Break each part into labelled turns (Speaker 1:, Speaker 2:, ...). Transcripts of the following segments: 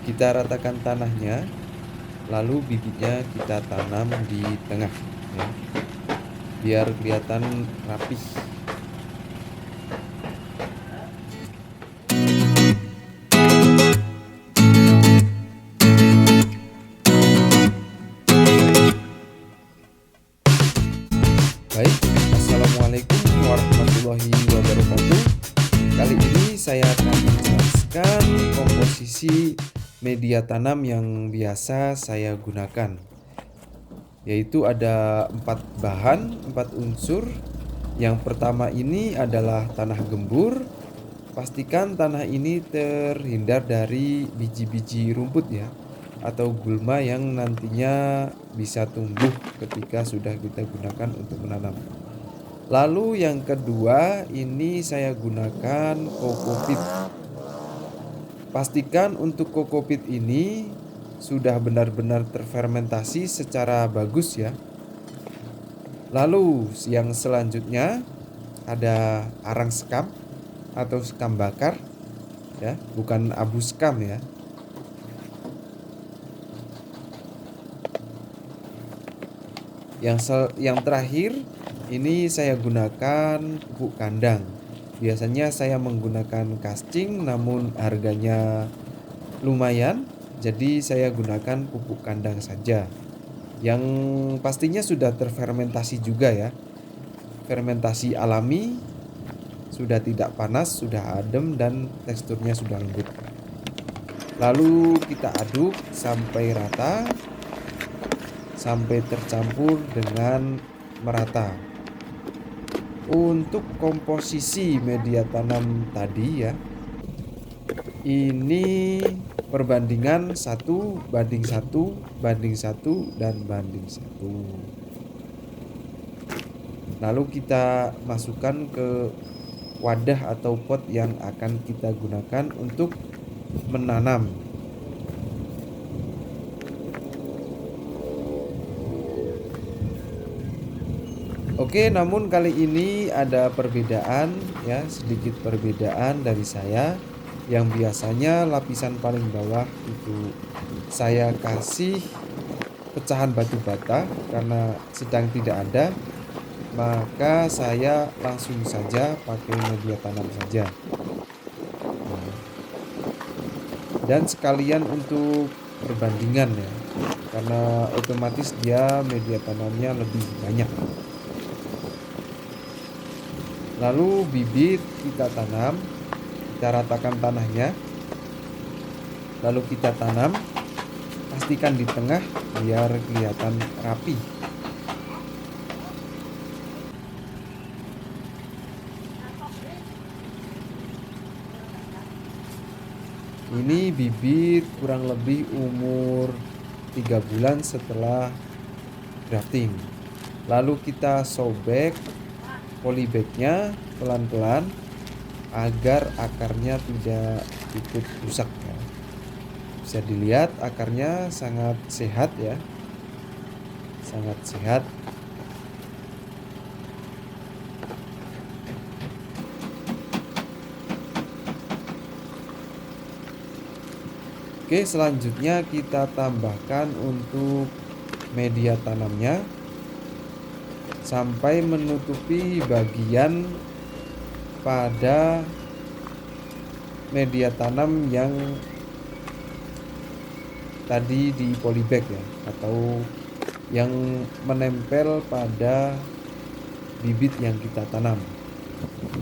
Speaker 1: Kita ratakan tanahnya, lalu bibitnya kita tanam di tengah ya, biar kelihatan rapih. Baik, Assalamualaikum warahmatullahi wabarakatuh. Kali ini saya akan menjelaskan komposisi media tanam yang biasa saya gunakan, yaitu ada 4 bahan, 4 unsur. Yang pertama ini adalah tanah gembur. Pastikan tanah ini terhindar dari biji-biji rumput ya, atau gulma yang nantinya bisa tumbuh ketika sudah kita gunakan untuk menanam. Lalu yang kedua ini saya gunakan kokopit. Pastikan untuk kokopit ini sudah benar-benar terfermentasi secara bagus ya. Lalu yang selanjutnya ada arang sekam atau sekam bakar ya, bukan abu sekam ya. Yang terakhir ini saya gunakan pupuk kandang. Biasanya saya menggunakan kascing, namun harganya lumayan, jadi saya gunakan pupuk kandang saja. Yang pastinya sudah terfermentasi juga ya. Fermentasi alami, sudah tidak panas, sudah adem dan teksturnya sudah lembut. Lalu kita aduk sampai rata, sampai tercampur dengan merata. Untuk komposisi media tanam tadi ya, ini perbandingan 1:1, banding 1 dan banding 1. Lalu kita masukkan ke wadah atau pot yang akan kita gunakan untuk menanam. Oke, namun kali ini ada perbedaan ya, sedikit perbedaan dari saya. Yang biasanya lapisan paling bawah itu saya kasih pecahan batu bata karena sedang tidak ada, maka saya langsung saja pakai media tanam saja. Dan sekalian untuk perbandingan ya, karena otomatis dia media tanamnya lebih banyak. Lalu bibit kita tanam, kita ratakan tanahnya, lalu kita tanam, pastikan di tengah biar kelihatan rapi. Ini bibit kurang lebih umur 3 bulan setelah grafting. Lalu kita sobek polybagnya pelan-pelan agar akarnya tidak ikut rusak ya. Bisa dilihat akarnya sangat sehat ya, sangat sehat. Oke, selanjutnya kita tambahkan untuk media tanamnya sampai menutupi bagian pada media tanam yang tadi di polybag ya, atau yang menempel pada bibit yang kita tanam.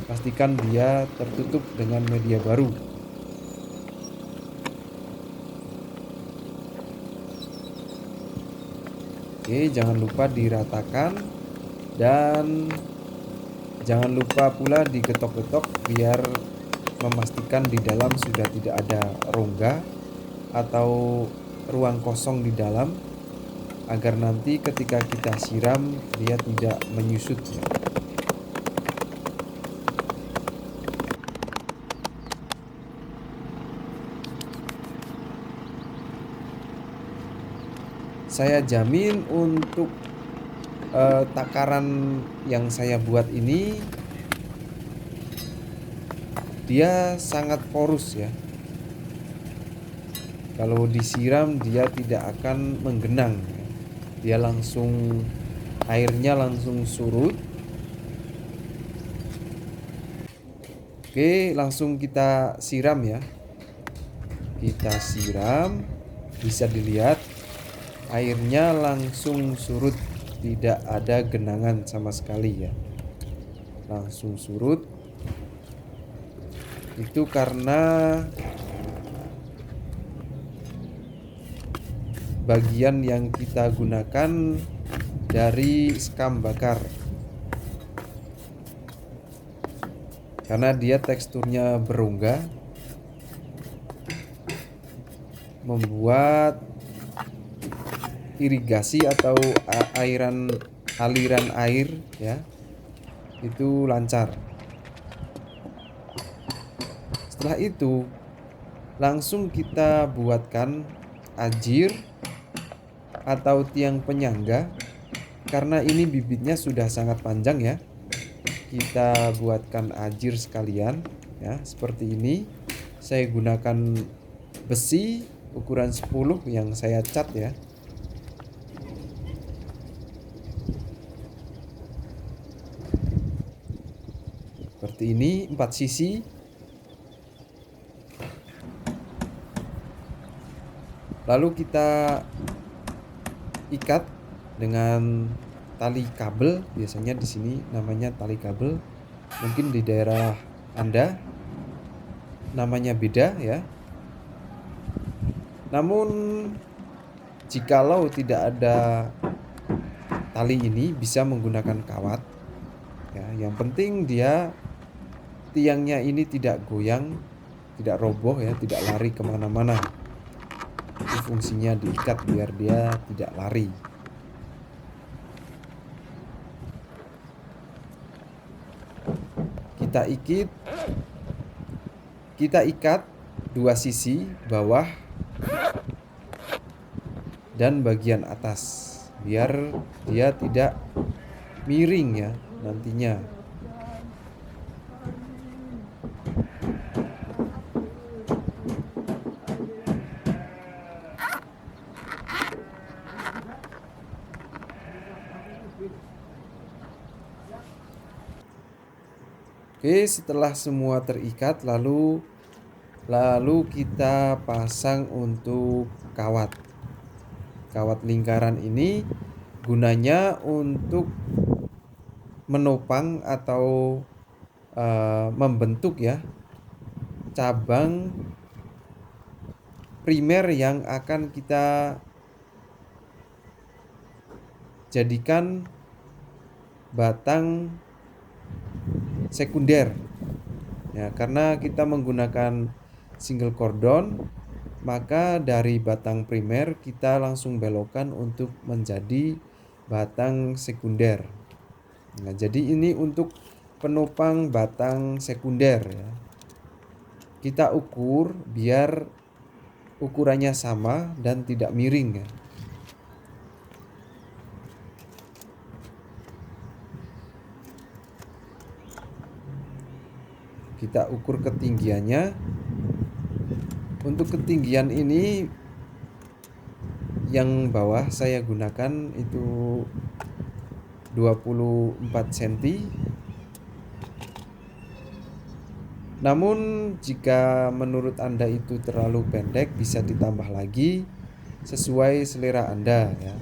Speaker 1: Pastikan dia tertutup dengan media baru. Oke, jangan lupa diratakan dan jangan lupa pula digetok-getok biar memastikan di dalam sudah tidak ada rongga atau ruang kosong di dalam, agar nanti ketika kita siram dia tidak menyusut ya. Saya jamin untuk takaran yang saya buat ini dia sangat porus ya. Kalau disiram dia tidak akan menggenang, dia langsung, airnya langsung surut. Oke, langsung kita siram ya. Kita siram, bisa dilihat airnya langsung surut, tidak ada genangan sama sekali ya. Langsung surut. Itu karena bagian yang kita gunakan dari sekam bakar. Karena dia teksturnya berongga, membuat irigasi atau aliran air ya itu lancar. Setelah itu langsung kita buatkan ajir atau tiang penyangga. Karena ini bibitnya sudah sangat panjang ya, kita buatkan ajir sekalian ya, seperti ini. Saya gunakan besi ukuran 10 yang saya cat ya. Seperti ini, 4 sisi. Lalu kita ikat dengan tali kabel, biasanya di sini namanya tali kabel. Mungkin di daerah Anda namanya beda ya. Namun jikalau tidak ada tali ini, bisa menggunakan kawat ya. Yang penting dia tiangnya ini tidak goyang, tidak roboh ya, tidak lari kemana-mana. Itu fungsinya diikat biar dia tidak lari. Kita ikat dua sisi, bawah dan bagian atas, biar dia tidak miring ya nantinya. Oke, setelah semua terikat, lalu kita pasang untuk kawat. Kawat lingkaran ini gunanya untuk menopang atau membentuk ya cabang primer yang akan kita jadikan batang sekunder ya. Karena kita menggunakan single cordon, maka dari batang primer kita langsung belokkan untuk menjadi batang sekunder. Nah, jadi ini untuk penopang batang sekunder ya. Kita ukur biar ukurannya sama dan tidak miring ya. Kita ukur ketinggiannya. Untuk ketinggian ini yang bawah saya gunakan itu 24 cm. Namun jika menurut Anda itu terlalu pendek, bisa ditambah lagi sesuai selera Anda ya.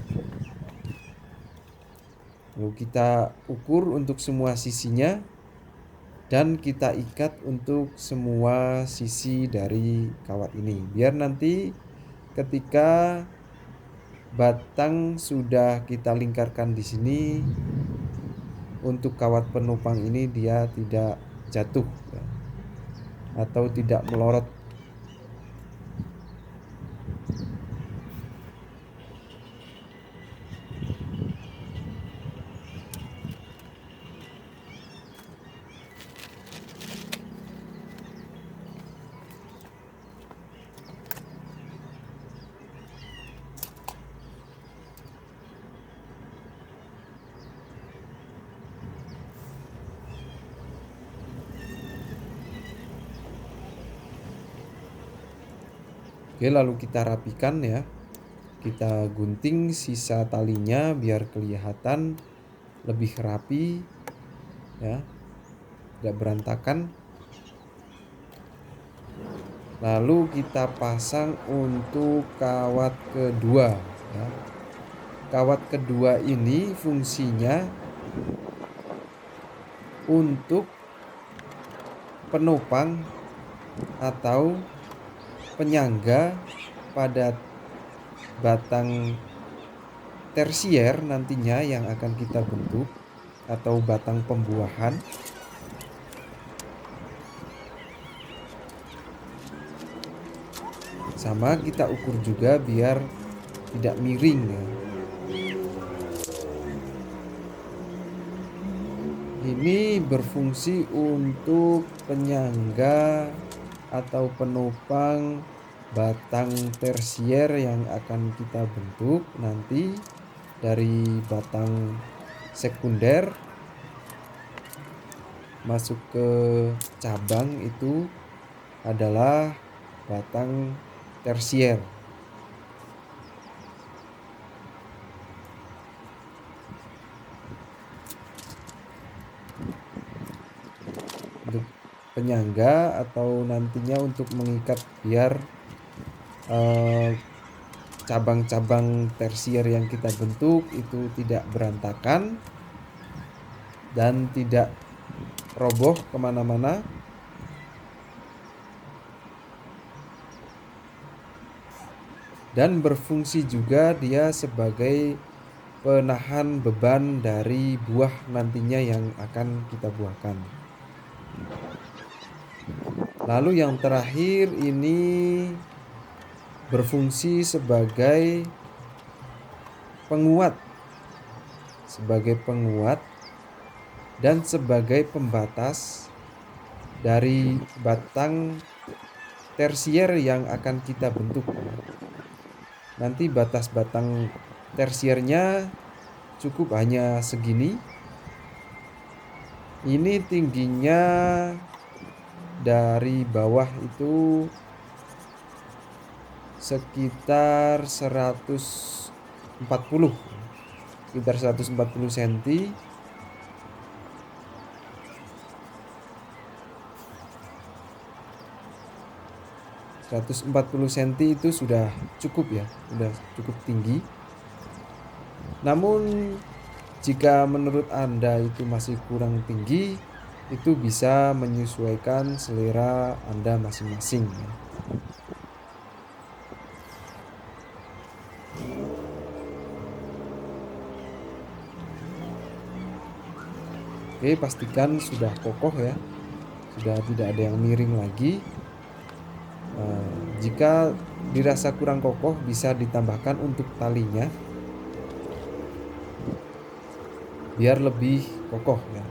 Speaker 1: Lalu kita ukur untuk semua sisinya dan kita ikat untuk semua sisi dari kawat ini, biar nanti ketika batang sudah kita lingkarkan di sini, untuk kawat penopang ini dia tidak jatuh ya, atau tidak melorot. Oke, lalu kita rapikan ya. Kita gunting sisa talinya biar kelihatan lebih rapi ya, tidak berantakan. Lalu kita pasang untuk kawat kedua ya. Kawat kedua ini fungsinya untuk penopang atau penyangga pada batang tersier nantinya yang akan kita bentuk atau batang pembuahan. Sama kita ukur juga biar tidak miring ya. Ini berfungsi untuk penyangga atau penopang batang tersier yang akan kita bentuk nanti dari batang sekunder masuk ke cabang itu adalah batang tersier. Untuk penyangga atau nantinya untuk mengikat biar cabang-cabang tersier yang kita bentuk itu tidak berantakan dan tidak roboh kemana-mana. Dan berfungsi juga dia sebagai penahan beban dari buah nantinya yang akan kita buahkan. Lalu yang terakhir ini berfungsi sebagai penguat dan sebagai pembatas dari batang tersier yang akan kita bentuk. Nanti batas batang tersiernya cukup hanya segini. Ini tingginya dari bawah itu sekitar 140 cm. cm itu sudah cukup ya, sudah cukup tinggi. Namun jika menurut Anda itu masih kurang tinggi, itu bisa menyesuaikan selera Anda masing-masing ya. Oke, pastikan sudah kokoh ya, sudah tidak ada yang miring lagi. Jika dirasa kurang kokoh bisa ditambahkan untuk talinya biar lebih kokoh ya.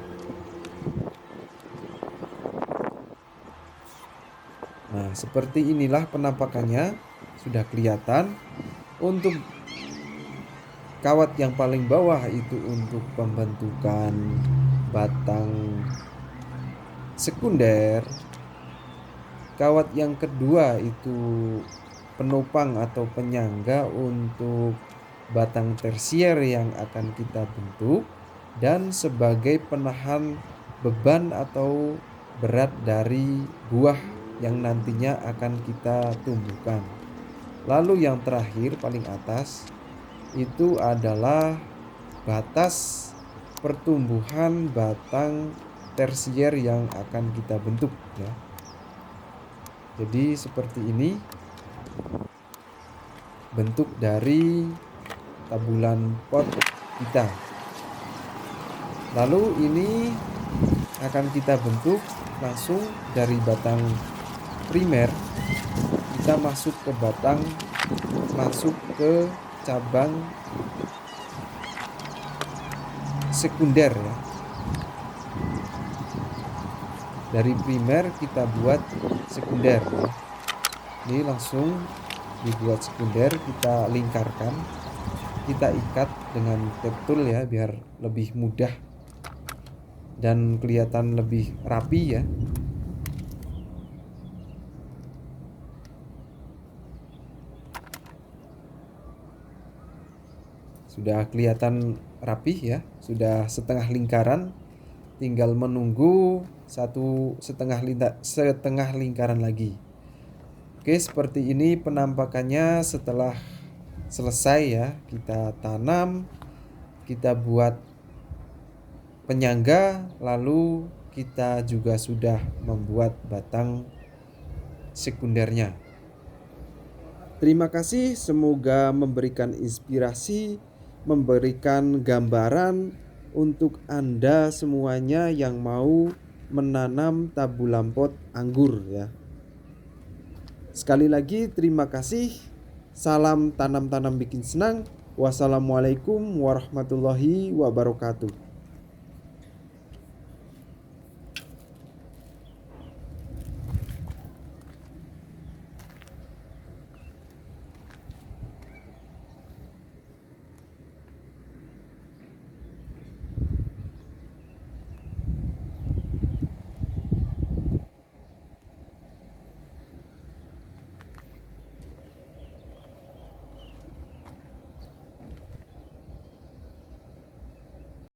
Speaker 1: Nah, seperti inilah penampakannya, sudah kelihatan. Untuk kawat yang paling bawah itu untuk pembentukan batang sekunder. Kawat yang kedua itu penopang atau penyangga untuk batang tersier yang akan kita bentuk dan sebagai penahan beban atau berat dari buah yang nantinya akan kita tumbuhkan. Lalu yang terakhir paling atas itu adalah batas pertumbuhan batang tersier yang akan kita bentuk ya. Jadi seperti ini bentuk dari tabulan pot kita. Lalu ini akan kita bentuk langsung dari batang primer, kita masuk ke cabang sekunder ya. Dari primer kita buat sekunder ya. Ini langsung dibuat sekunder, kita lingkarkan, kita ikat dengan tape tool ya biar lebih mudah dan kelihatan lebih rapi ya. Sudah kelihatan rapih ya, sudah setengah lingkaran. Tinggal menunggu setengah lingkaran lagi. Oke, seperti ini penampakannya setelah selesai ya. Kita tanam, kita buat penyangga, lalu kita juga sudah membuat batang sekundernya. Terima kasih, semoga memberikan inspirasi, memberikan gambaran untuk Anda semuanya yang mau menanam tabulam pot anggur ya. Sekali lagi terima kasih. Salam tanam-tanam bikin senang. Wassalamualaikum warahmatullahi wabarakatuh.